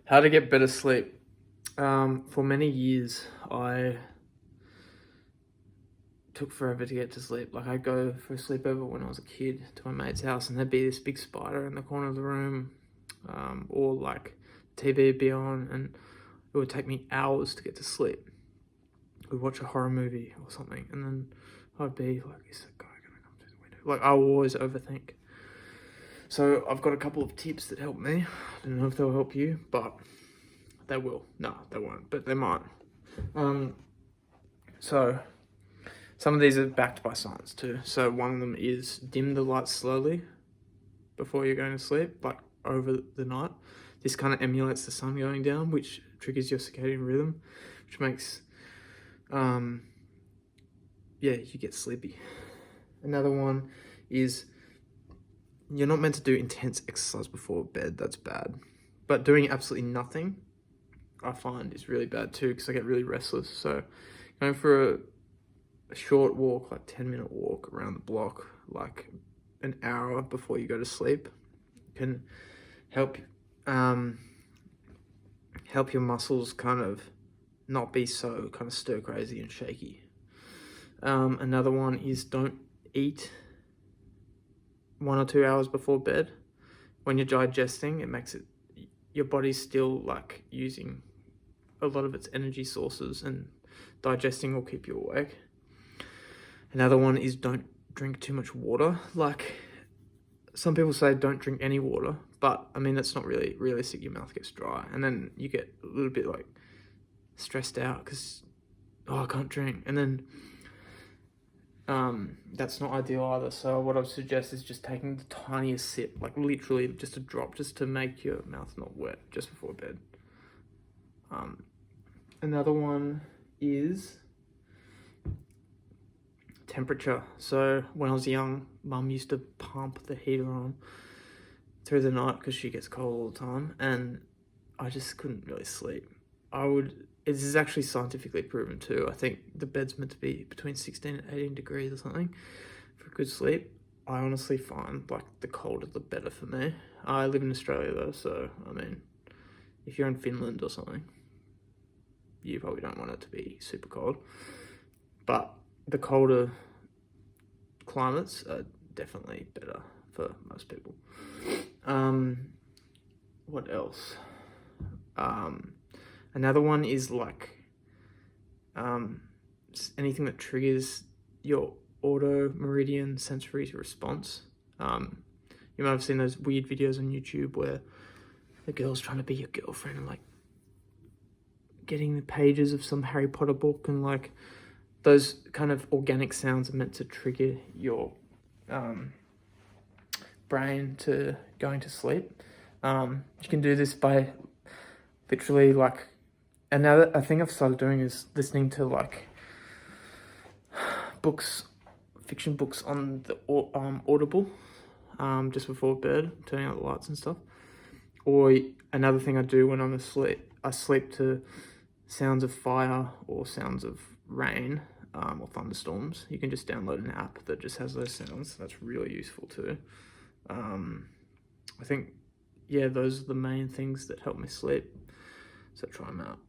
How to get better sleep. For many years, I took forever to get to sleep. Like, I'd go for a sleepover when I was a kid to my mate's house, and there'd be this big spider in the corner of the room, or like TV would be on, and it would take me hours to get to sleep. We'd watch a horror movie or something, and then I'd be like, is that guy gonna come through the window? Like, I will always overthink. So I've got a couple of tips that help me. I don't know if they'll help you, but they will. No, they won't, but they might. So some of these are backed by science too. So one of them is dim the lights slowly before you're going to sleep, like over the night. This kind of emulates the sun going down, which triggers your circadian rhythm, which makes, you get sleepy. Another one is you're not meant to do intense exercise before bed. That's bad. But doing absolutely nothing, I find, is really bad too, because I get really restless. So going for a short walk, like 10-minute walk around the block, like an hour before you go to sleep, can help help your muscles kind of not be so kind of stir crazy and shaky. Another one is don't eat 1 or 2 hours before bed. When you're digesting, it makes it, your body's still like using a lot of its energy sources, and digesting will keep you awake. Another one is don't drink too much water. Like, some people say don't drink any water, but I mean, that's not really realistic. Your mouth gets dry, and then you get a little bit like stressed out because, I can't drink. And then that's not ideal either. So what I would suggest is just taking the tiniest sip, like literally just a drop, just to make your mouth not wet just before bed. Another one is temperature. So when I was young, Mum used to pump the heater on through the night because she gets cold all the time, and I just couldn't really sleep. This is actually scientifically proven too. I think the bed's meant to be between 16 and 18 degrees or something for good sleep. I honestly find like the colder the better for me. I live in Australia though, so I mean, if you're in Finland or something, you probably don't want it to be super cold. But the colder climates are definitely better for most people. What else? Another one is like anything that triggers your auto meridian sensory response. You might have seen those weird videos on YouTube where the girl's trying to be your girlfriend and like getting the pages of some Harry Potter book, and like those kind of organic sounds are meant to trigger your brain to going to sleep. You can do this by literally like, a thing I've started doing is listening to like fiction books on the Audible, just before bed, turning out the lights and stuff. Or another thing I do when I'm asleep, I sleep to sounds of fire or sounds of rain, or thunderstorms. You can just download an app that just has those sounds. That's really useful too. I think, those are the main things that help me sleep. So try them out.